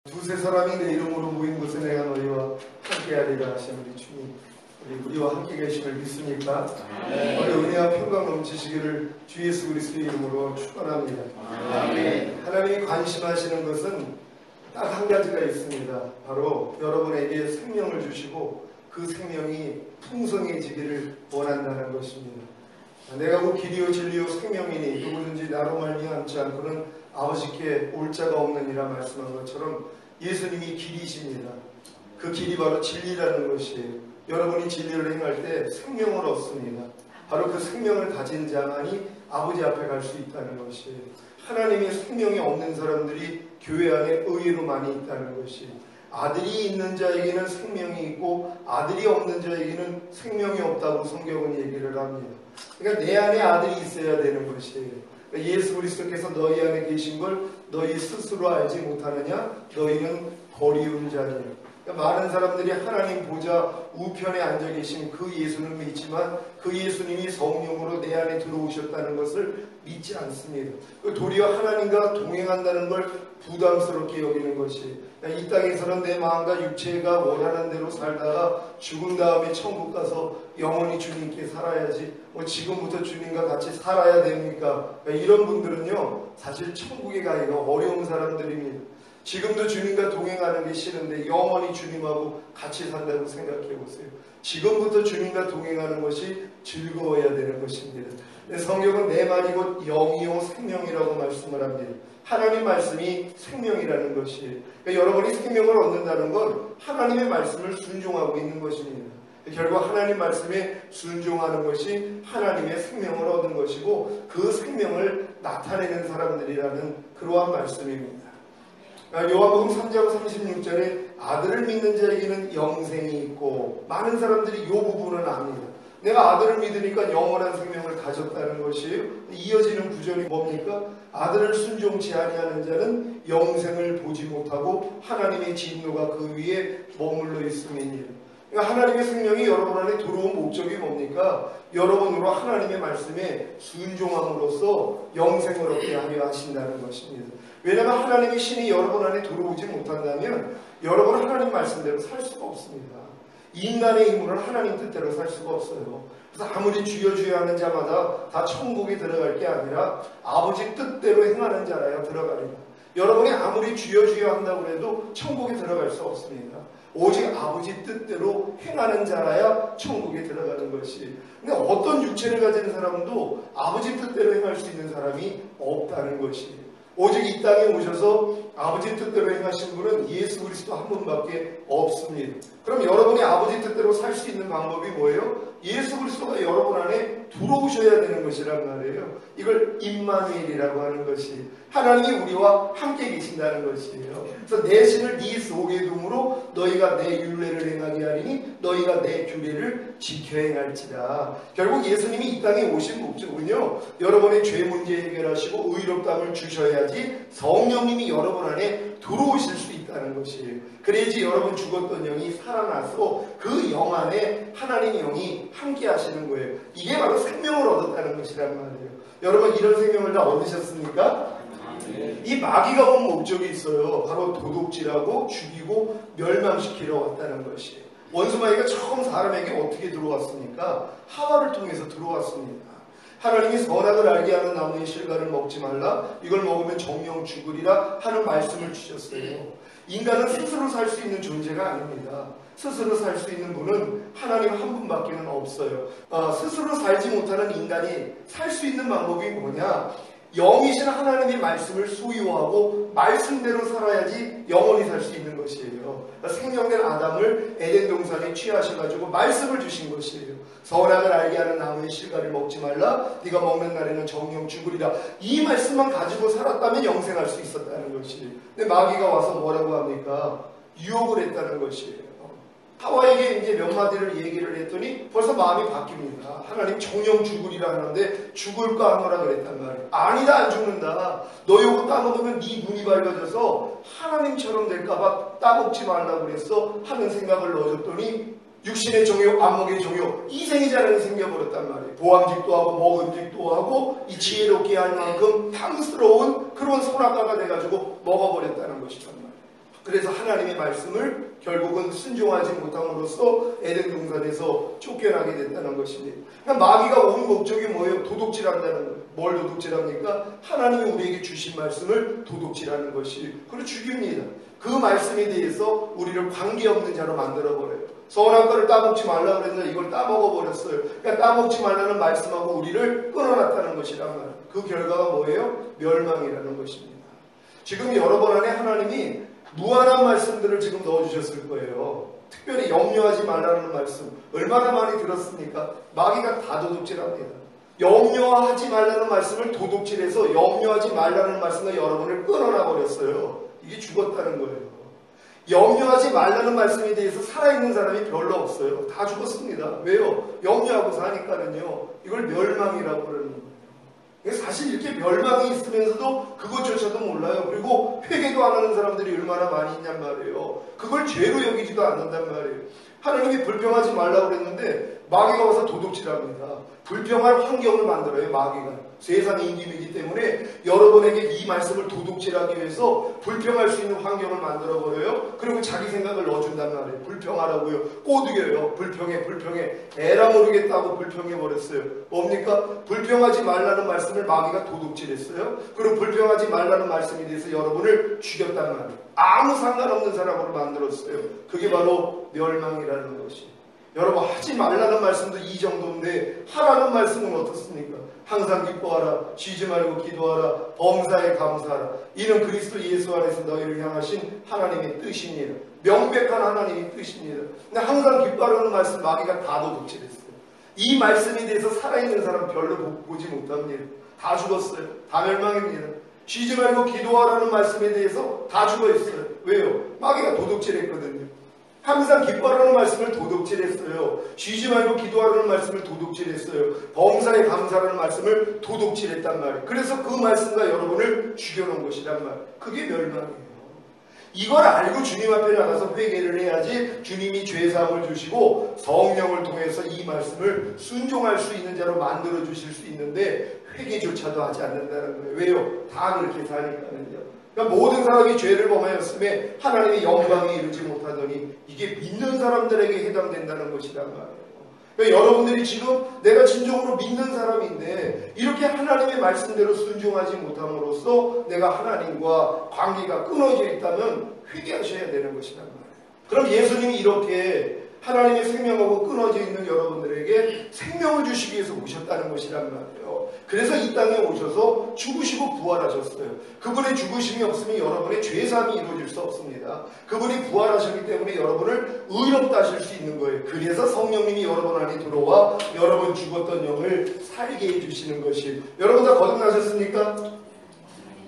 두세 사람이 내 이름으로 모인 곳에 내가 너희와 함께하리라 하신 우리 주님, 우리와 함께 계심을 믿습니까? 아멘. 우리 은혜와 평강 넘치시기를 주 예수 그리스도의 이름으로 축원합니다. 아멘. 하나님이 관심하시는 것은 딱 한 가지가 있습니다. 바로 여러분에게 생명을 주시고 그 생명이 풍성해지기를 원한다는 것입니다. 내가 곧 길이요 진리요 생명이니 누구든지 나로 말미암지 않고는 아버지께 올 자가 없느니라 말씀한 것처럼 예수님이 길이십니다. 그 길이 바로 진리라는 것이에요. 여러분이 진리를 행할 때 생명을 얻습니다. 바로 그 생명을 가진 자만이 아버지 앞에 갈 수 있다는 것이에요. 하나님의 생명이 없는 사람들이 교회 안에 의외로 많이 있다는 것이, 아들이 있는 자에게는 생명이 있고 아들이 없는 자에게는 생명이 없다고 성경은 얘기를 합니다. 그러니까 내 안에 아들이 있어야 되는 것이에요. 그러니까 예수 그리스도께서 너희 안에 계신 걸 너희 스스로 알지 못하느냐? 너희는 버리운 자니라. 그러니까 많은 사람들이 하나님 보좌 우편에 앉아 계신 그 예수는 믿지만 그 예수님이 성령으로 내 안에 들어오셨다는 것을 믿지 않습니다. 도리어 하나님과 동행한다는 걸 부담스럽게 여기는 것이, 이 땅에서는 내 마음과 육체가 원하는 대로 살다가 죽은 다음에 천국 가서 영원히 주님께 살아야지 지금부터 주님과 같이 살아야 됩니까? 이런 분들은요 사실 천국에 가기가 어려운 사람들입니다. 지금도 주님과 동행하는 게 싫은데 영원히 주님하고 같이 산다고 생각해 보세요. 지금부터 주님과 동행하는 것이 즐거워야 되는 것입니다. 성경은 내 말이 곧 영이요 생명이라고 말씀을 합니다. 하나님 말씀이 생명이라는 것이에요. 그러니까 여러분이 생명을 얻는다는 건 하나님의 말씀을 순종하고 있는 것입니다. 결국 하나님 말씀에 순종하는 것이 하나님의 생명을 얻은 것이고 그 생명을 나타내는 사람들이라는 그러한 말씀입니다. 요한복음 3장 36절에 아들을 믿는 자에게는 영생이 있고, 많은 사람들이 이 부분은 압니다. 내가 아들을 믿으니까 영원한 생명을 가졌다는 것이에요. 이어지는 구절이 뭡니까? 아들을 순종치 아니하는 자는 영생을 보지 못하고 하나님의 진노가 그 위에 머물러 있음이니라. 그러니까 하나님의 생명이 여러분 안에 들어온 목적이 뭡니까? 여러분으로 하나님의 말씀에 순종함으로써 영생을 얻게 하려 하신다는 것입니다. 왜냐하면 하나님의 신이 여러분 안에 들어오지 못한다면 여러분은 하나님 말씀대로 살 수가 없습니다. 인간의 힘으로는 하나님 뜻대로 살 수가 없어요. 그래서 아무리 주여 주여 하는 자마다 다 천국에 들어갈 게 아니라 아버지 뜻대로 행하는 자라야 들어가리라. 여러분이 아무리 주여 주여 한다고 해도 천국에 들어갈 수 없습니다. 오직 아버지 뜻대로 행하는 자라야 천국에 들어가는 것이. 근데 어떤 육체를 가진 사람도 아버지 뜻대로 행할 수 있는 사람이 없다는 것이. 오직 이 땅에 오셔서 아버지 뜻대로 행하신 분은 예수 그리스도 한 분밖에 없습니다. 그럼 여러분이 아버지 뜻대로 살 수 있는 방법이 뭐예요? 예수 그리스도가 여러분 안에 들어오셔야 되는 것이란 말이에요. 이걸 임마누엘이라고 하는 것이, 하나님이 우리와 함께 계신다는 것이에요. 그래서 내 신을 네 속에 둠으로 너희가 내 율례를 행하게 하리니 너희가 내 규례를 지켜 행할지라. 결국 예수님이 이 땅에 오신 목적은요, 여러분의 죄 문제 해결하시고 의롭다함을 주셔야지 성령님이 여러분 안에 들어오실 수 있다는 것이에요. 그래야지 여러분 죽었던 영이 살아나서 그 영 안에 하나님의 영이 함께 하시는 거예요. 이게 바로 생명을 얻었다는 것이란 말이에요. 여러분 이런 생명을 다 얻으셨습니까? 이 마귀가 온 목적이 있어요. 바로 도둑질하고 죽이고 멸망시키러 왔다는 것이에요. 원수마귀가 처음 사람에게 어떻게 들어왔습니까? 하와를 통해서 들어왔습니다. 하나님이 선악을 알게 하는 나무의 실과를 먹지 말라, 이걸 먹으면 정령 죽으리라 하는 말씀을 주셨어요. 인간은 스스로 살 수 있는 존재가 아닙니다. 스스로 살 수 있는 분은 하나님 한 분밖에는 없어요. 스스로 살지 못하는 인간이 살 수 있는 방법이 뭐냐? 영이신 하나님의 말씀을 소유하고 말씀대로 살아야지 영원히 살 수 있는 것이에요. 생명된 아담을 에덴 동산에 취하셔가지고 말씀을 주신 것이에요. 선악을 알게 하는 나무의 실과를 먹지 말라, 네가 먹는 날에는 정령 죽으리라. 이 말씀만 가지고 살았다면 영생할 수 있었다는 것이에요. 근데 마귀가 와서 뭐라고 합니까? 유혹을 했다는 것이에요. 하와에게 이제 몇 마디를 얘기를 했더니 벌써 마음이 바뀝니다. 하나님 정령 죽으리라 하는데 죽을까 하노라 그랬단 말이에요. 아니다, 안 죽는다. 너 이거 따먹으면 네 눈이 밝아져서 하나님처럼 될까봐 따먹지 말라고 그랬어 하는 생각을 넣어줬더니 육신의 종요, 안목의 종요, 이생이자라는 생겨버렸단 말이에요. 보암직도 하고 먹음직도 하고 이 지혜롭게 할 만큼 탐스러운 그런 선악과가 돼가지고 먹어버렸다는 것이란 말이에요. 그래서 하나님의 말씀을 결국은 순종하지 못함으로써 에덴 동산에서 쫓겨나게 됐다는 것입니다. 그러니까 마귀가 온 목적이 뭐예요? 도둑질한다는 거예요. 뭘 도둑질합니까? 하나님이 우리에게 주신 말씀을 도둑질하는 것이, 그리고 죽입니다. 그 말씀에 대해서 우리를 관계없는 자로 만들어버려요. 선악과를 따먹지 말라고 그랬는데 이걸 따먹어버렸어요. 그러니까 따먹지 말라는 말씀하고 우리를 끊어놨다는 것이란 말이에요. 그 결과가 뭐예요? 멸망이라는 것입니다. 지금 여러 번 안에 하나님이 무한한 말씀들을 지금 넣어주셨을 거예요. 특별히 염려하지 말라는 말씀 얼마나 많이 들었습니까? 마귀가 다 도둑질합니다. 염려하지 말라는 말씀을 도둑질해서 염려하지 말라는 말씀과 여러분을 끊어놔 버렸어요. 이게 죽었다는 거예요. 염려하지 말라는 말씀에 대해서 살아있는 사람이 별로 없어요. 다 죽었습니다. 왜요? 염려하고 사니까는요. 이걸 멸망이라고 그러는 거예요. 사실 이렇게 멸망이 있으면서도 그것조차도 몰라요. 그리고 회개도 안 하는 사람들이 얼마나 많이 있냔 말이에요. 그걸 죄로 여기지도 않는단 말이에요. 하나님이 불평하지 말라고 그랬는데 마귀가 와서 도둑질합니다. 불평할 환경을 만들어요. 마귀가. 세상의 인기이기 때문에 여러분에게 이 말씀을 도둑질하기 위해서 불평할 수 있는 환경을 만들어버려요. 그리고 자기 생각을 넣어준단 말이에요. 불평하라고요. 꼬드겨요. 불평해. 에라 모르겠다고 불평해버렸어요. 뭡니까? 불평하지 말라는 말씀을 마귀가 도둑질했어요. 그리고 불평하지 말라는 말씀에 대해서 여러분을 죽였단 말이에요. 아무 상관없는 사람으로 만들었어요. 그게 바로 멸망이라는 것이. 여러분, 하지 말라는 말씀도 이 정도인데 하라는 말씀은 어떻습니까? 항상 기뻐하라, 쉬지 말고 기도하라, 범사에 감사하라. 이는 그리스도 예수 안에서 너희를 향하신 하나님의 뜻이니라. 명백한 하나님의 뜻입니다. 근데 항상 기뻐하라는 말씀 마귀가 다 도둑질했어요. 이 말씀에 대해서 살아있는 사람 별로 보지 못합니다. 다 죽었어요. 다 멸망입니다. 쉬지 말고 기도하라는 말씀에 대해서 다 죽어있어요. 왜요? 마귀가 도둑질했거든요. 항상 기뻐하라는 말씀을 도둑질했어요. 쉬지 말고 기도하라는 말씀을 도둑질했어요. 범사에 감사하라는 말씀을 도둑질했단 말이에요. 그래서 그 말씀과 여러분을 죽여놓은 것이란 말이에요. 그게 멸망이에요. 이걸 알고 주님 앞에 나가서 회개를 해야지 주님이 죄사함을 주시고 성령을 통해서 이 말씀을 순종할 수 있는 자로 만들어 주실 수 있는데 회개조차도 하지 않는다는 거예요. 왜요? 다 그렇게 사니까는요. 그러니까 모든 사람이 죄를 범하였음에 하나님의 영광에 이르지 못하더니 이게 믿는 사람들에게 해당된다는 것이란 말이에요. 그러니까 여러분들이 지금 내가 진정으로 믿는 사람인데 이렇게 하나님의 말씀대로 순종하지 못함으로써 내가 하나님과 관계가 끊어져 있다면 회개하셔야 되는 것이란 말이에요. 그럼 예수님이 이렇게 하나님의 생명하고 끊어져 있는 여러분들에게 생명을 주시기 위해서 오셨다는 것이란 말이에요. 그래서 이 땅에 오셔서 죽으시고 부활하셨어요. 그분의 죽으심이 없으면 여러분의 죄사함이 이루어질 수 없습니다. 그분이 부활하셨기 때문에 여러분을 의롭다 하실 수 있는 거예요. 그래서 성령님이 여러분 안에 들어와 여러분 죽었던 영을 살게 해주시는 것이. 여러분 다 거듭나셨습니까?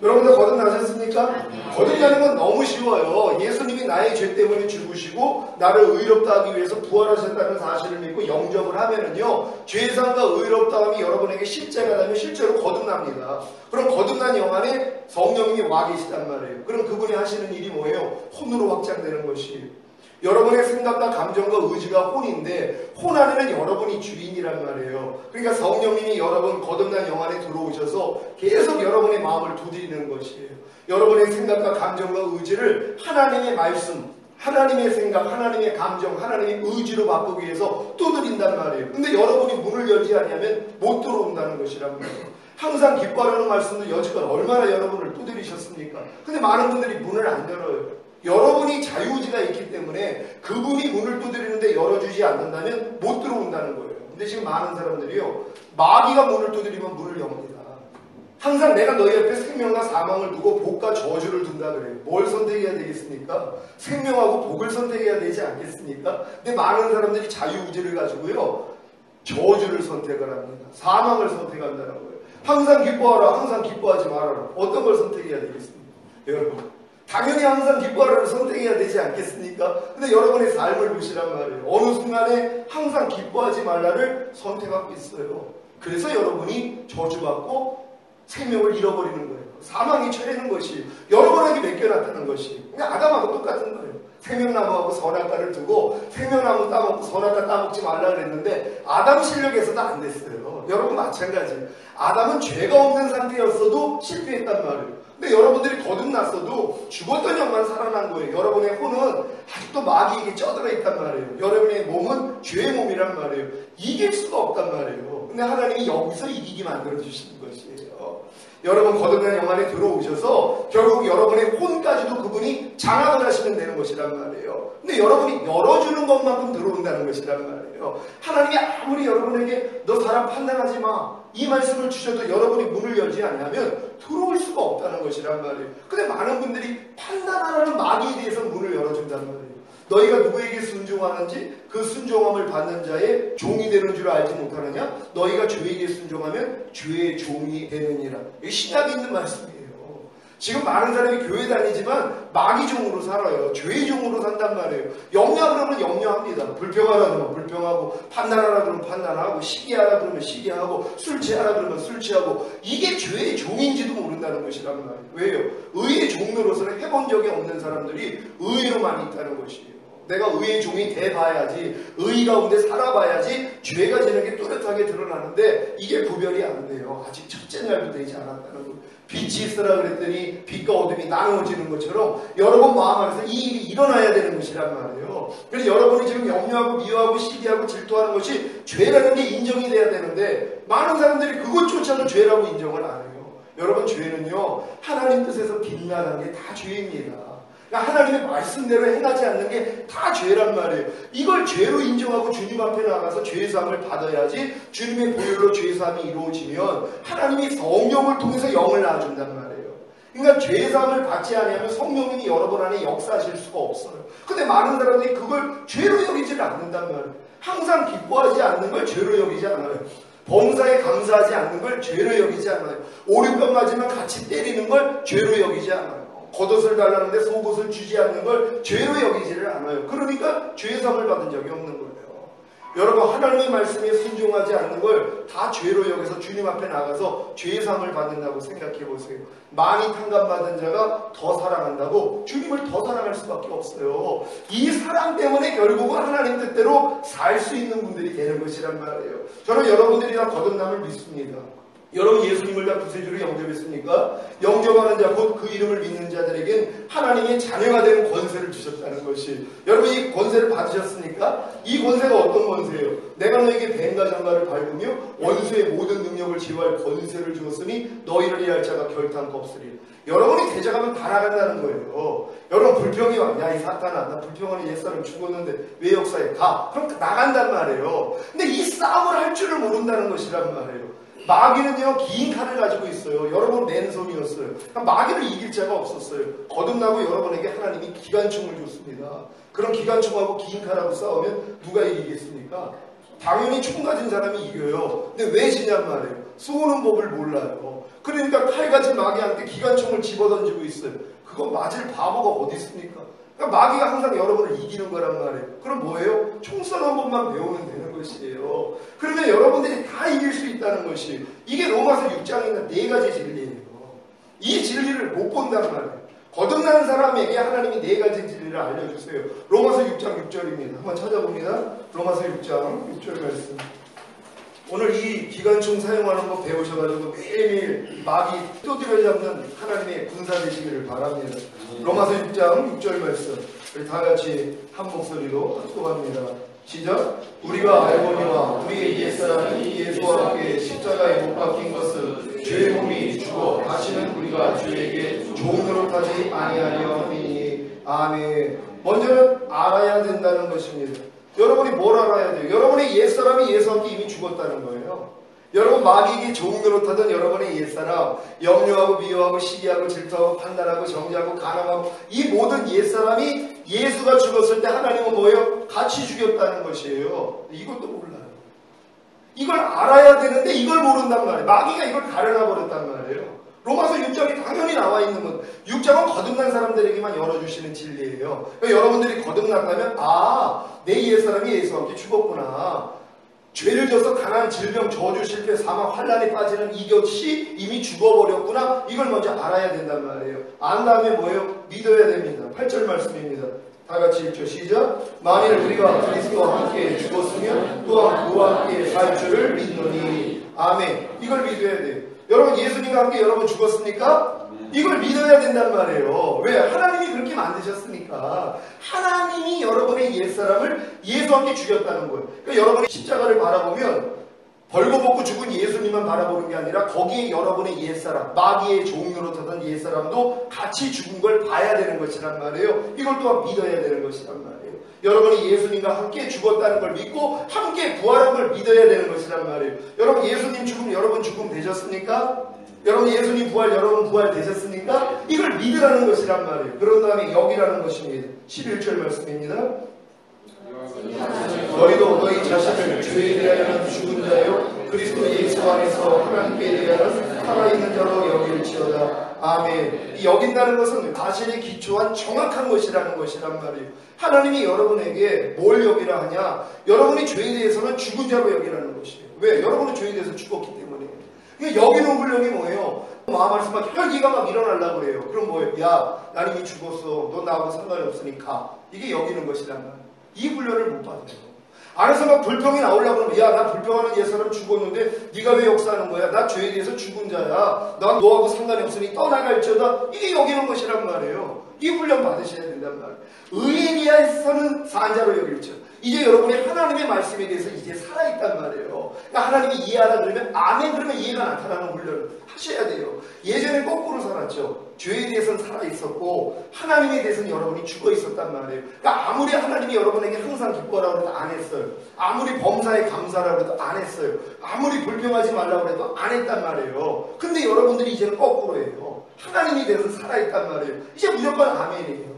여러분 다 거듭나셨습니까? 거듭나는 건 너무 쉬워요. 예수님이 나의 죄 때문에 죽으시고 나를 의롭다 하기 위해서 부활하셨다는 사실을 믿고 영접을 하면은요, 죄상과 의롭다함이 여러분에게 십자가 되면 실제로 거듭납니다. 그럼 거듭난 영 안에 성령님이 와 계시단 말이에요. 그럼 그분이 하시는 일이 뭐예요? 혼으로 확장되는 것이. 여러분의 생각과 감정과 의지가 혼인데 혼 안에는 여러분이 주인이란 말이에요. 그러니까 성령님이 여러분 거듭난 영 안에 들어오셔서 계속 여러분의 마음을 두드리는 것이에요. 여러분의 생각과 감정과 의지를 하나님의 말씀, 하나님의 생각, 하나님의 감정, 하나님의 의지로 바꾸기 위해서 두드린단 말이에요. 근데 여러분이 문을 열지 않으면 못 들어온다는 것이란 말이에요. 항상 기뻐하라는 말씀도 여지껏 얼마나 여러분을 두드리셨습니까? 근데 많은 분들이 문을 안 열어요. 여러분이 자유의지가 있기 때문에 그분이 문을 두드리는데 열어주지 않는다면 못 들어온다는 거예요. 근데 지금 많은 사람들이요, 마귀가 문을 두드리면 문을 엽니다. 항상 내가 너희 앞에 생명과 사망을 두고 복과 저주를 둔다 그래요. 뭘 선택해야 되겠습니까? 생명하고 복을 선택해야 되지 않겠습니까? 근데 많은 사람들이 자유의지를 가지고요, 저주를 선택을 합니다. 사망을 선택한다는 거예요. 항상 기뻐하라, 항상 기뻐하지 말아라. 어떤 걸 선택해야 되겠습니까? 여러분, 당연히 항상 기뻐하라를 선택해야 되지 않겠습니까? 근데 여러분의 삶을 보시란 말이에요. 어느 순간에 항상 기뻐하지 말라를 선택하고 있어요. 그래서 여러분이 저주받고 생명을 잃어버리는 거예요. 사망이 처해는 것이 여러분에게 맡겨놨다는 것이. 그냥 아담하고 똑같은 거예요. 생명나무하고 선악과를 두고 생명나무 따먹고 선악과 따먹지 말라 그랬는데 아담 실력에서도 안 됐어요. 여러분 마찬가지. 아담은 죄가 없는 상태였어도 실패했단 말이에요. 근데 여러분들이 거듭났어도 죽었던 영만 살아난 거예요. 여러분의 혼은 아직도 마귀에게 쪄들어 있단 말이에요. 여러분의 몸은 죄의 몸이란 말이에요. 이길 수가 없단 말이에요. 근데 하나님이 여기서 이기게 만들어주시는 것이에요. 여러분 거듭난 영 안에 들어오셔서 결국 여러분의 혼까지도 그분이 장악을 하시면 되는 것이란 말이에요. 근데 여러분이 열어주는 것만큼 들어온다는 것이란 말이에요. 하나님이 아무리 여러분에게 너 사람 판단하지 마 이 말씀을 주셔도 여러분이 문을 열지 않으면 들어올 수가 없다는 것이란 말이에요. 근데 많은 분들이 판단하라는 마귀에 대해서 문을 열어준단 말이에요. 너희가 누구에게 순종하는지 그 순종함을 받는 자의 종이 되는 줄 알지 못하느냐? 너희가 죄에게 순종하면 죄의 종이 되느니라. 이게 신약에 있는 말씀이에요. 지금 많은 사람이 교회 다니지만 마귀 종으로 살아요. 죄의 종으로 산단 말이에요. 염려하라 그러면 염려합니다. 불평하라 그러면 불평하고, 판단하라 그러면 판단하고, 시기하라 그러면 시기하고, 술 취하라 그러면 술 취하고. 이게 죄의 종인지도 모른다는 것이란 말이에요. 왜요? 의의 종으로서는 해본 적이 없는 사람들이 의의로 많이 있다는 것이에요. 내가 의의 종이 돼봐야지, 의 가운데 살아봐야지 죄가 지는 게 뚜렷하게 드러나는데 이게 구별이 안 돼요. 아직 첫째 날도 되지 않았다는 거예요. 빛이 있으라 그랬더니 빛과 어둠이 나누어지는 것처럼 여러분 마음 안에서 이 일이 일어나야 되는 것이란 말이에요. 그래서 여러분이 지금 염려하고 미워하고 시기하고 질투하는 것이 죄라는 게 인정이 돼야 되는데 많은 사람들이 그것조차도 죄라고 인정을 안 해요. 여러분 죄는요 하나님 뜻에서 빗나간 게 다 죄입니다. 그러니까 하나님의 말씀대로 행하지 않는 게 다 죄란 말이에요. 이걸 죄로 인정하고 주님 앞에 나가서 죄사함을 받아야지 주님의 보혈로 죄사함이 이루어지면 하나님이 성령을 통해서 영을 낳아준단 말이에요. 그러니까 죄사함을 받지 않으면 성령님이 여러분 안에 역사하실 수가 없어요. 근데 많은 사람들이 그걸 죄로 여기질 않는단 말이에요. 항상 기뻐하지 않는 걸 죄로 여기지 않아요. 범사에 감사하지 않는 걸 죄로 여기지 않아요. 오른편 맞으면 같이 때리는 걸 죄로 여기지 않아요. 겉옷을 달라는데 속옷을 주지 않는 걸 죄로 여기지를 않아요. 그러니까 죄사함을 받은 적이 없는 거예요. 여러분 하나님의 말씀에 순종하지 않는 걸 다 죄로 여기서 주님 앞에 나가서 죄사함을 받는다고 생각해 보세요. 많이 탕감받은 자가 더 사랑한다고 주님을 더 사랑할 수밖에 없어요. 이 사랑 때문에 결국은 하나님 뜻대로 살 수 있는 분들이 되는 것이란 말이에요. 저는 여러분들이 다 거듭남을 믿습니다. 여러분 예수님을 다 구세주로 영접했습니까? 영접하는 자 곧 그 이름을 믿는 자들에겐 하나님의 자녀가 되는 권세를 주셨다는 것이, 여러분 이 권세를 받으셨습니까? 이 권세가 어떤 권세예요? 내가 너에게 뱀과 장가를 밟으며 원수의 모든 능력을 제어할 권세를 주었으니 너희를 이해할 자가 결탄코 없으리라. 여러분이 대적하면 다 나간다는 거예요. 여러분 불평이 와. 야 이 사탄아 나 불평하는 옛사람 죽었는데 왜 역사에 가? 그럼 나간단 말이에요. 근데 이 싸움을 할 줄을 모른다는 것이란 말이에요. 마귀는요 긴 칼을 가지고 있어요. 여러분 맨손이었어요. 그러니까 마귀를 이길 자가 없었어요. 거듭나고 여러분에게 하나님이 기관총을 줬습니다. 그런 기관총하고 긴 칼하고 싸우면 누가 이기겠습니까? 당연히 총 가진 사람이 이겨요. 근데 왜 지냔 말이에요. 쏘는 법을 몰라요. 그러니까 칼 가진 마귀한테 기관총을 집어던지고 있어요. 그거 맞을 바보가 어디 있습니까? 그러니까 마귀가 항상 여러분을 이기는 거란 말이에요. 그럼 뭐예요? 총 쏘는 법만 배우면 되는 것이에요. 그러면 여러분들이 다 이길 수 있다는 것이, 이게 로마서 6장에 있는 4가지 진리예요. 이 진리를 못 본단 말이에요. 거듭난 사람에게 하나님이 4가지 진리를 알려주세요. 로마서 6장 6절입니다. 한번 찾아봅니다. 로마서 6장 6절 말씀. 오늘 이 기관총 사용하는 거 배우셔가지고 매일매일 마귀 두드려 잡는 하나님의 군사 되시기를 바랍니다. 로마서 6장 6절 말씀 우리 다 같이 한 목소리로 합독합니다. 시작. 우리가 알거니와 우리의 옛사람이 예수와 함께 십자가에 못 박힌 것은 죄의 몸이 죽어 다시는 우리가 죄에게 종으로 타지 아니하려 함이니. 아멘. 먼저는 알아야 된다는 것입니다. 여러분이 뭘 알아야 돼요? 여러분의 옛사람이 예수와 함께 이미 죽었다는 거예요. 여러분 마귀에게 종으로 타던 여러분의 옛사람, 염려하고 미워하고 시기하고 질투하고 판단하고 정죄하고 가늠하고 이 모든 옛사람이 예수가 죽었을 때 하나님은 뭐예요? 같이 죽였다는 것이에요. 이것도 몰라요. 이걸 알아야 되는데 이걸 모른단 말이에요. 마귀가 이걸 가려놔 버렸단 말이에요. 로마서 6장이 당연히 나와 있는 것. 6장은 거듭난 사람들에게만 열어주시는 진리예요. 그러니까 여러분들이 거듭났다면 내 옛사람이 예수와 함께 죽었구나. 죄를 져서 가난, 질병, 저주, 실패, 사망, 환란에 빠지는 이것이 이미 죽어버렸구나. 이걸 먼저 알아야 된단 말이에요. 안 다음에 뭐예요? 믿어야 됩니다. 8절 말씀입니다. 다 같이 읽죠. 시작. 만일 우리가 그리스도와 함께 죽었으면 또한 그와 함께 살 줄을 믿노니. 아멘. 이걸 믿어야 돼요. 여러분 예수님과 함께 여러분 죽었습니까? 이걸 믿어야 된단 말이에요. 왜? 하나님이 그렇게 만드셨으니까. 하나님이 여러분의 옛사람을 예수와 함께 죽였다는 거예요. 그러니까 여러분이 십자가를 바라보면 벌거벗고 죽은 예수님만 바라보는 게 아니라 거기에 여러분의 옛사람, 마귀의 종류로 타던 옛사람도 같이 죽은 걸 봐야 되는 것이란 말이에요. 이걸 또한 믿어야 되는 것이란 말이에요. 여러분이 예수님과 함께 죽었다는 걸 믿고 함께 부활한 걸 믿어야 되는 것이란 말이에요. 여러분 예수님 죽음 여러분 죽음 되셨습니까? 여러분 예수님 부활 여러분 부활 되셨습니까? 이걸 믿으라는 것이란 말이에요. 그런 다음에 여기라는 것입니다. 11절 말씀입니다. 너희도 너희 자신을 죄에 대하여는 죽은 자요 그리스도 예수 안에서 하나님께 대하여는 살아있는 자로 여길지어다. 아멘. 이 여긴다는 것은 사실에 기초한 정확한 것이라는 것이란 말이에요. 하나님이 여러분에게 뭘 여기라 하냐? 여러분이 죄에 대해서는 죽은 자로 여기라는 것이에요. 왜? 여러분은 죄에 대해서 죽었기 때문에. 그러니까 여기는 훈련이 뭐예요? 마음 말씀 막 혈기가 막 일어나려고 그래요. 그럼 뭐예요? 야, 난 이미 죽었어. 너 나하고 상관이 없으니까. 이게 여기는 것이란 말이에요. 이 훈련을 못 받아요. 안에서 막 불평이 나오려고 그러면 야, 나 불평하는 옛사람 죽었는데 네가 왜 역사하는 거야? 나 죄에 대해서 죽은 자야. 난 너하고 상관이 없으니 떠나갈지어다. 이게 여기는 것이란 말이에요. 이 훈련 받으셔야 된단 말이에요. 의에 대해서는 산자로 여길지어. 이제 여러분이 하나님의 말씀에 대해서 이제 살아있단 말이에요. 그러니까 하나님이 이해하라 그러면 아멘 그러면 이해가 나타나는 훈련을 하셔야 돼요. 예전에 거꾸로 살았죠. 죄에 대해서는 살아있었고 하나님에 대해서는 여러분이 죽어있었단 말이에요. 그러니까 아무리 하나님이 여러분에게 항상 기뻐하라고 해도 안 했어요. 아무리 범사에 감사하라고 해도 안 했어요. 아무리 불평하지 말라고 해도 안 했단 말이에요. 근데 여러분들이 이제는 거꾸로 해요. 하나님에 대해서는 살아있단 말이에요. 이제 무조건 아멘이에요.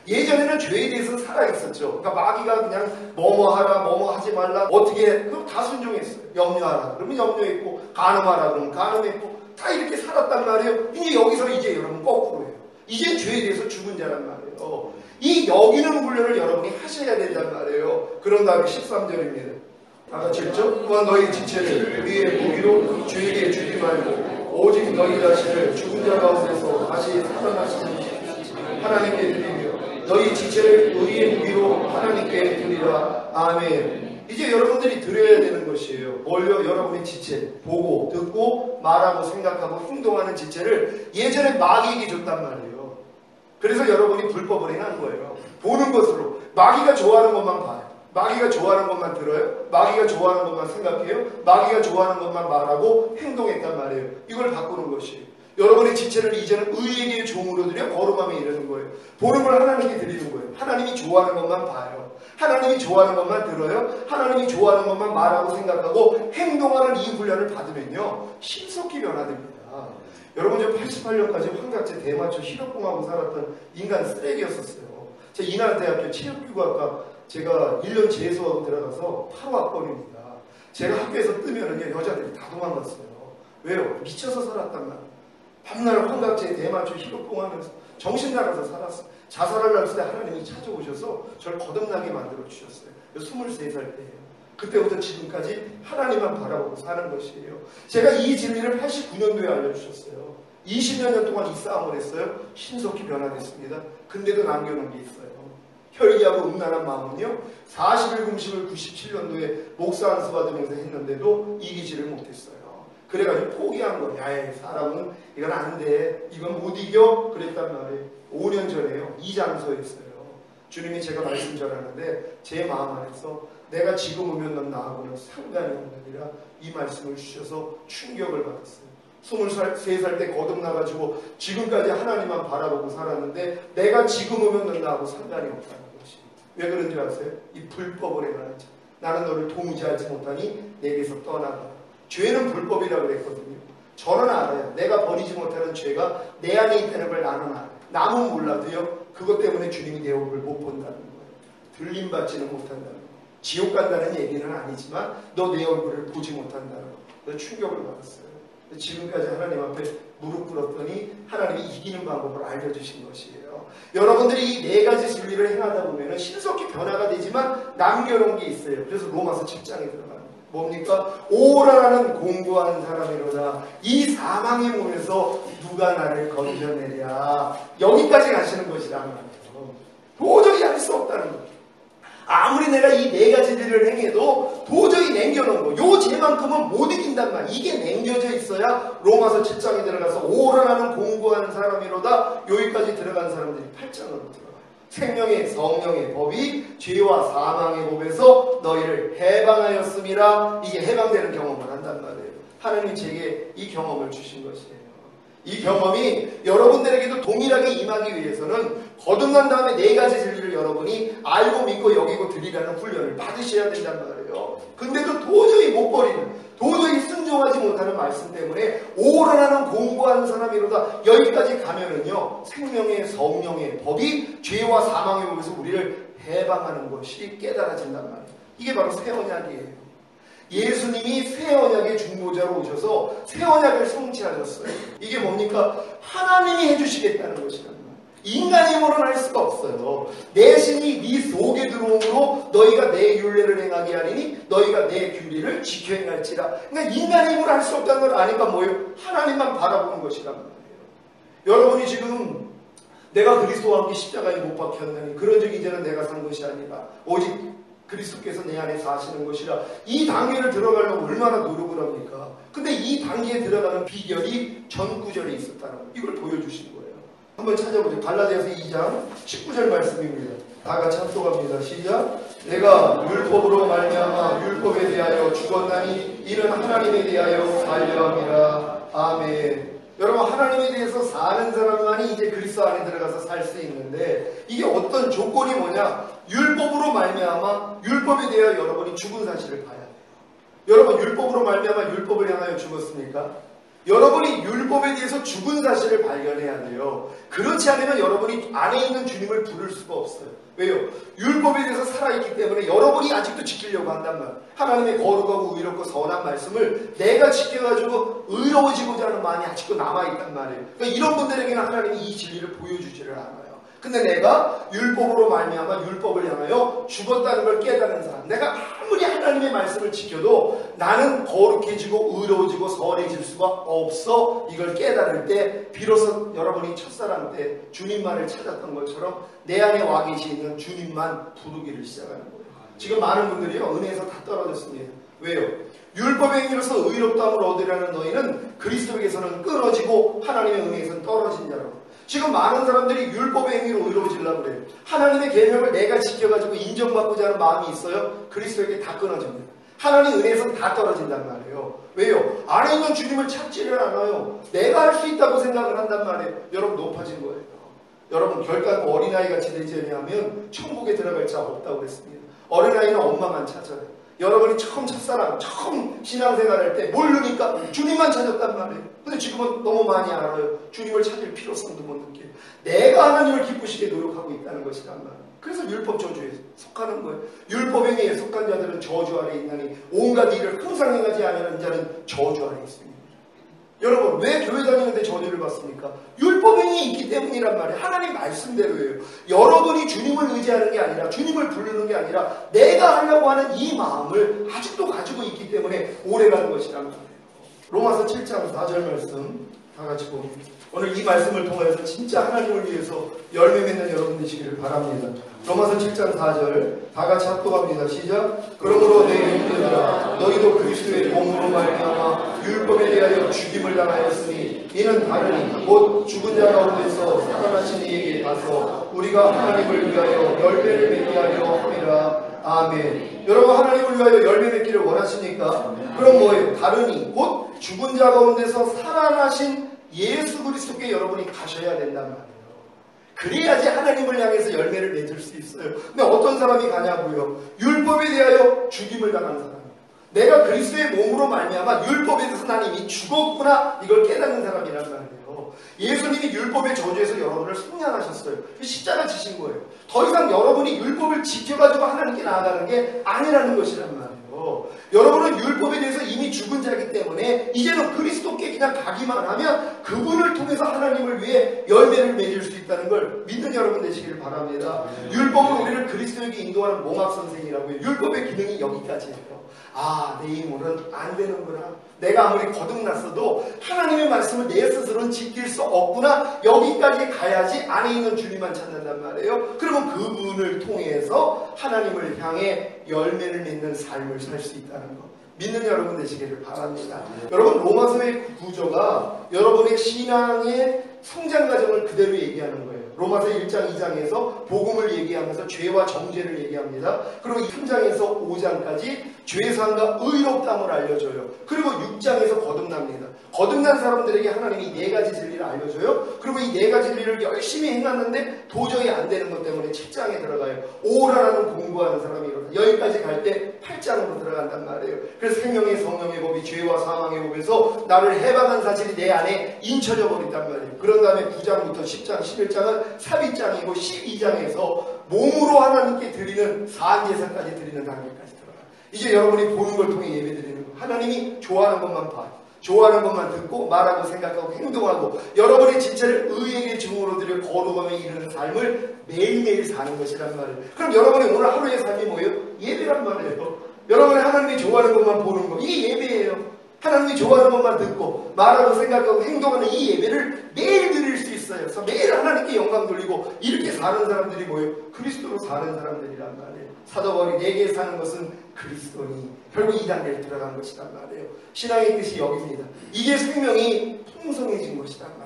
예전에는 죄에 대해서는 살아있었죠. 그러니까 마귀가 그냥 뭐뭐 하라, 뭐뭐 하지 말라, 어떻게 해? 그럼 다 순종했어요. 염려하라. 그러면 염려했고, 간음하라. 그러면 간음했고, 다 이렇게 살았단 말이에요. 이제 여기서 이제 여러분 거꾸로 해요. 이제 죄에 대해서 죽은 자란 말이에요. 이 여기는 훈련을 여러분이 하셔야 된단 말이에요. 그런 다음에 13절입니다. 아까 쳤죠? 또한 너희 지체를 우리의 무기로 죄에게 주지 말고, 오직 너희 자신을 죽은 자 가운데서 다시 살아나시는 하나님께 드리며, 너희 지체를 의의 무기로 하나님께 드리라. 아멘. 이제 여러분들이 드려야 되는 것이에요. 뭘요? 여러분의 지체, 보고, 듣고, 말하고, 생각하고, 행동하는 지체를 예전에 마귀에게 줬단 말이에요. 그래서 여러분이 불법을 행한 거예요. 보는 것으로. 마귀가 좋아하는 것만 봐요. 마귀가 좋아하는 것만 들어요. 마귀가 좋아하는 것만 생각해요. 마귀가 좋아하는 것만 말하고 행동했단 말이에요. 이걸 바꾸는 것이에요. 여러분의 지체를 이제는 의에게 종으로 드려 거룩함에 이르는 거예요. 보는 걸 하나님께 드리는 거예요. 하나님이 좋아하는 것만 봐요. 하나님이 좋아하는 것만 들어요. 하나님이 좋아하는 것만 말하고 생각하고 행동하는 이 훈련을 받으면요. 신속히 변화됩니다. 여러분 저 88년까지 환각제 대마초 실업공하고 살았던 인간 쓰레기였었어요. 제가 이날대학교 체육교과학과 제가 1년 재수하고 들어가서 8호학번입니다. 제가 학교에서 뜨면은요 여자들이 다 도망갔어요. 왜요? 미쳐서 살았단 말이에요. 밤날 환각제 대마초 실업공하면서 정신 나가서 살았어요. 자살을 했을 때 하나님이 찾아오셔서 저를 거듭나게 만들어 주셨어요. 23살 때예요. 그때부터 지금까지 하나님만 바라보고 사는 것이에요. 제가 이 진리를 89년도에 알려주셨어요. 20년 동안 이 싸움을 했어요. 신속히 변화됐습니다. 근데도 남겨놓은 게 있어요. 혈기하고 음란한 마음은요. 40일 금식을 97년도에 목사 안수 받으면서 했는데도 이기지를 못했어요. 그래가지고 포기한 거예요. 야, 사람은 이건 안 돼. 이건 못 이겨. 그랬단 말이에요. 5년 전에요. 이 장소였어요. 주님이 제가 말씀 전하는데 제 마음 안에서 내가 지금 오면 넌 나하고는 상관이 없느니라 이 말씀을 주셔서 충격을 받았어요. 23살 때 거듭나가지고 지금까지 하나님만 바라보고 살았는데 내가 지금 오면 넌 나하고 상관이 없다는 것이. 왜 그런 줄 아세요? 이 불법을 행하는 자. 나는 너를 도무지 알지 못하니 내게서 떠나가. 죄는 불법이라고 그랬거든요. 저는 알아요. 내가 버리지 못하는 죄가 내 안에 있다는 걸 나는 알아요. 남은 몰라도요. 그것 때문에 주님이 내 얼굴을 못 본다는 거예요. 들림받지는 못한다는 거예요. 지옥 간다는 얘기는 아니지만 너 내 얼굴을 보지 못한다는 거예요. 충격을 받았어요. 지금까지 하나님 앞에 무릎 꿇었더니 하나님이 이기는 방법을 알려주신 것이에요. 여러분들이 이 네 가지 진리를 행하다 보면 신속히 변화가 되지만 남겨놓은 게 있어요. 그래서 로마서 7장에 들어가요. 뭡니까? 오라라는 공고한 사람이로다. 이 사망의 몸에서 누가 나를 건져내랴. 여기까지 가시는 것이란 말이에요. 도저히 할 수 없다는 거예요. 아무리 내가 이 네 가지 일을 행해도 도저히 남겨놓은 거, 요 죄만큼은 못 이긴단 말이야. 이게 남겨져 있어야 로마서 7장에 들어가서 오라나는 공고한 사람이로다 여기까지 들어간 사람들이 8장으로 들어가요. 생명의 성령의 법이 죄와 사망의 법에서 너희를 해방하였음이라. 이게 해방되는 경험을 한단 말이에요. 하나님이 제게 이 경험을 주신 것이에요. 이 경험이 여러분들에게도 동일하게 임하기 위해서는 거듭난 다음에 4가지 진리를 여러분이 알고 믿고 여기고 드리라는 훈련을 받으셔야 된단 말이에요. 근데도 도저히 못 버리는, 도저히 순종하지 못하는 말씀 때문에 오라나는 공고한 사람이로다 여기까지 가면은요, 생명의 성령의 법이 죄와 사망의 법에서 우리를 해방하는 것이 깨달아진단 말이에요. 이게 바로 새 언약이에요. 예수님이 새 언약의 중보자로 오셔서 새 언약을 성취하셨어요. 이게 뭡니까? 하나님이 해주시겠다는 것이란 말이에요. 인간의 힘으로는 할 수가 없어요. 내 신이 네 속에 들어옴으로 너희가 내 율례를 행하게 하리니 너희가 내 규례를 지켜 행할지라. 그러니까 인간의 힘으로 할 수 없다는 걸 아니까 뭐예요? 하나님만 바라보는 것이란 말이에요. 여러분이 지금 내가 그리스도와 함께 십자가에 못 박혔나니 그런 적 이제는 내가 산 것이 아니라 오직 그리스도께서 내 안에 사시는 것이라. 이 단계를 들어가려면 얼마나 노력을 합니까? 근데 이 단계에 들어가는 비결이 전 구절에 있었다는 거, 이걸 보여주신 거예요. 한번 찾아보죠. 갈라디아서 2장 19절 말씀입니다. 다 같이 합독합니다. 시작. 내가 율법으로 말미암아 율법에 대하여 죽었나니 이는 하나님에 대하여 살려 함이라. 아멘. 여러분, 하나님에 대해서 사는 사람만이 이제 그리스도 안에 들어가서 살 수 있는데, 이게 어떤 조건이 뭐냐? 율법으로 말미암아 율법에 대하여 여러분이 죽은 사실을 봐야 돼요. 여러분, 율법으로 말미암아 율법을 향하여 죽었습니까? 여러분이 율법에 대해서 죽은 사실을 발견해야 돼요. 그렇지 않으면 여러분이 안에 있는 주님을 부를 수가 없어요. 왜요? 율법에 대해서 살아있기 때문에 여러분이 아직도 지키려고 한단 말이에요. 하나님의 거룩하고 의롭고 선한 말씀을 내가 지켜가지고 의로워지고자 하는 마음이 아직도 남아있단 말이에요. 그러니까 이런 분들에게는 하나님이 이 진리를 보여주지를 않아요. 근데 내가 율법으로 말미암아 율법을 향하여 죽었다는 걸 깨닫는 사람, 내가 아무리 하나님의 말씀을 지켜도 나는 거룩해지고 의로워지고 선해질 수가 없어. 이걸 깨달을 때 비로소 여러분이 첫사랑 때 주님만을 찾았던 것처럼 내 안에 와 계시는 주님만 부르기를 시작하는 거예요. 지금 많은 분들이요, 은혜에서 다 떨어졌습니다. 왜요? 율법의 행위로서 의롭다함을 얻으려는 너희는 그리스도에게서는 끊어지고 하나님의 은혜에서는 떨어진 자라고. 지금 많은 사람들이 율법의 행위로 의로워지려고 그래요. 하나님의 계명을 내가 지켜가지고 인정받고자 하는 마음이 있어요. 그리스도에게 다 끊어집니다. 하나님 은혜에서는 다 떨어진단 말이에요. 왜요? 안에 있는 주님을 찾지를 않아요. 내가 할 수 있다고 생각을 한단 말이에요. 여러분, 높아진 거예요. 여러분, 결단코 어린아이 같이 되지 아니하면 천국에 들어갈 자 없다고 그랬습니다. 어린아이는 엄마만 찾아요. 여러분이 처음 첫사랑, 처음 신앙생활 할 때 모르니까 주님만 찾았단 말이에요. 근데 지금은 너무 많이 알아요. 주님을 찾을 필요성도 못 느껴요. 내가 하나님을 기쁘시게 노력하고 있다는 것이란 말이에요. 그래서 율법 저주에 속하는 거예요. 율법 행위에 속한 자들은 저주 아래 있나니 온갖 일을 항상 행하지 아니하는 자는 저주 아래 있습니다. 여러분, 왜 교회 다니는데 저주를 받습니까? 율법행위 있기 때문이란 말이에요. 하나님 말씀대로예요. 여러분이 주님을 의지하는 게 아니라, 주님을 부르는 게 아니라 내가 하려고 하는 이 마음을 아직도 가지고 있기 때문에 오래가는 것이란 말이에요. 로마서 7장 4절 말씀 다 같이 봅니다. 오늘 이 말씀을 통해서 진짜 하나님을 위해서 열매 맺는 여러분 되시기를 바랍니다. 로마서 7장 4절 다 같이 합독합니다. 시작. 그러므로 내 형제들아, 너희도 그리스도의 몸으로 말미암아 율법에 대하여 죽임을 당하였으니 이는 다르니 곧 죽은 자 가운데서 살아나신 이에게 가서 우리가 하나님을 위하여 열매를 맺게 하려 함이라. 아멘. 여러분, 하나님을 위하여 열매 맺기를 원하십니까? 그럼 뭐예요? 다르니 곧 죽은 자 가운데서 살아나신 예수 그리스도께 여러분이 가셔야 된단 말이에요. 그래야지 하나님을 향해서 열매를 맺을 수 있어요. 근데 어떤 사람이 가냐고요? 율법에 대하여 죽임을 당한 사람. 내가 그리스도의 몸으로 말미암아 율법에 대해서 난 이미 죽었구나, 이걸 깨닫는 사람이란 말이에요. 예수님이 율법의 저주에서 여러분을 속량하셨어요. 십자가 지신 거예요. 더 이상 여러분이 율법을 지켜가지고 하나님께 나아가는 게 아니라는 것이란 말이에요. 여러분은 율법에 대해서 이미 죽은 자이기 때문에 이제는 그리스도께 그냥 가기만 하면 그분을 통해서 하나님을 위해 열매를 맺을 수 있다는 걸 믿는 여러분 되시기를 바랍니다. 율법은 우리를 그리스도에게 인도하는 몽합 선생이라고요. 율법의 기능이 여기까지예요. 아, 내 힘으로는 안 되는구나. 내가 아무리 거듭났어도 하나님의 말씀을 내 스스로는 지킬 수 없구나. 여기까지 가야지 안에 있는 주님만 찾는단 말이에요. 그러면 그분을 통해서 하나님을 향해 열매를 맺는 삶을 살 수 있다는 것. 믿는 여러분 되시기를 바랍니다. 여러분, 로마서의 구조가 여러분의 신앙의 성장 과정을 그대로 얘기하는 거예요. 로마서 1장 2장에서 복음을 얘기하면서 죄와 정죄를 얘기합니다. 그리고 3장에서 5장까지 죄사함과 의롭다함을 알려줘요. 그리고 6장에서 거듭납니다. 거듭난 사람들에게 하나님이 4가지 진리를 알려줘요. 그리고 이 4가지 진리를 열심히 행했는데 도저히 안 되는 것 때문에 7장에 들어가요. 오라라는 공부하는 사람이 이러다 여기까지 갈 때 8장으로 들어간단 말이에요. 그래서 생명의 성령의 법이 죄와 사망의 법에서 나를 해방한 사실이 내 안에 인쳐져 버린단 말이에요. 그런 다음에 9장부터 10장, 11장은 삽입장이고 12장에서 몸으로 하나님께 드리는 사제사까지 드리는 단계까지 들어가요. 이제 여러분이 보는 걸 통해 예배 드리는 거. 하나님이 좋아하는 것만 봐요. 좋아하는 것만 듣고 말하고 생각하고 행동하고 여러분의 지체를 의에게 증오로 드려 거룩함에 이르는 삶을 매일매일 사는 것이란 말이에요. 그럼 여러분의 오늘 하루의 삶이 뭐예요? 예배란 말이에요. 여러분이 하나님이 좋아하는 것만 보는 거, 이게 예배예요. 하나님이 좋아하는 것만 듣고 말하고 생각하고 행동하는 이 예배를 매일 드릴 수 있어요. 그래서 매일 하나님께 영광 돌리고 이렇게 사는 사람들이 뭐예요? 그리스도로 사는 사람들이란 말이에요. 사도 바울이 내게 사는 것은 그리스도니 결국 이 단계에 들어간 것이란 말이에요. 신앙의 뜻이 여기입니다. 이게 생명이 풍성해진 것이란 말이에요.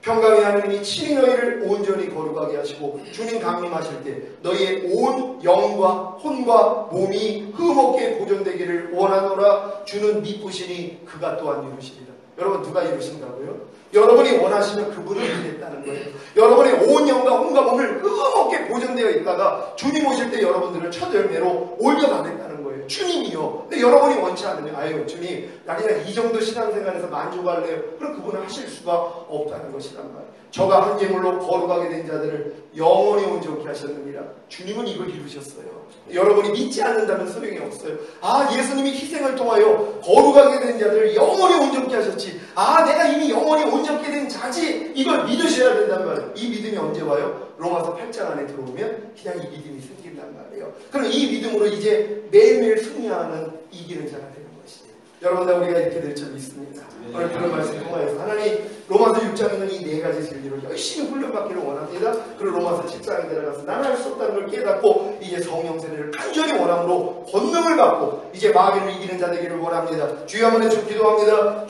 평강의 하나님이 친히 너희를 온전히 거룩하게 하시고 주님 강림하실 때 너희의 온 영과 혼과 몸이 흠없게 보존되기를 원하노라. 주는 미쁘시니 그가 또한 이루시리라. 여러분, 누가 이루신다고요? 여러분이 원하시면 그분을 이루겠다는 거예요. 여러분의 온 영과 혼과 몸을 흠없게 보존되어 있다가 주님 오실 때 여러분들을 첫 열매로 올려가겠다는 거예요. 주님이요. 근데 여러분이 원치 않으면 아유 주님 나 그냥 이 정도 신앙생활에서 만족할래요. 그럼 그분은 하실 수가 없다는 것이란 말이에요. 저가 한 제물로 거룩하게 된 자들을 영원히 온전케 하셨느니라. 주님은 이걸 이루셨어요. 여러분이 믿지 않는다면 소용이 없어요. 아, 예수님이 희생을 통하여 거룩하게 된 자들을 영원히 온전케 하셨지. 아, 내가 이미 영원히 온전케 된 자지. 이걸 믿으셔야 된단 말이에요. 이 믿음이 언제 와요? 로마서 8장 안에 들어오면 그냥 이 믿음이 생긴단 말이에요. 그럼 이 믿음으로 이제 매일매일 승리하는 이기는 자가 되는 것이죠. 여러분, 다 우리가 이렇게 될 줄 믿습니다. 오늘 그런 말씀 통하여서 하나님 로마서 6장에 있는 이 4가지 진리로 열심히 훈련받기를 원합니다. 그리고 로마서 7장에 들어가서 나는 할 수 없다는 걸 깨닫고 이제 성령 세례를 간절히 원함으로 권능을 받고 이제 마귀를 이기는 자 되기를 원합니다. 주여 한번 해주 기도합니다.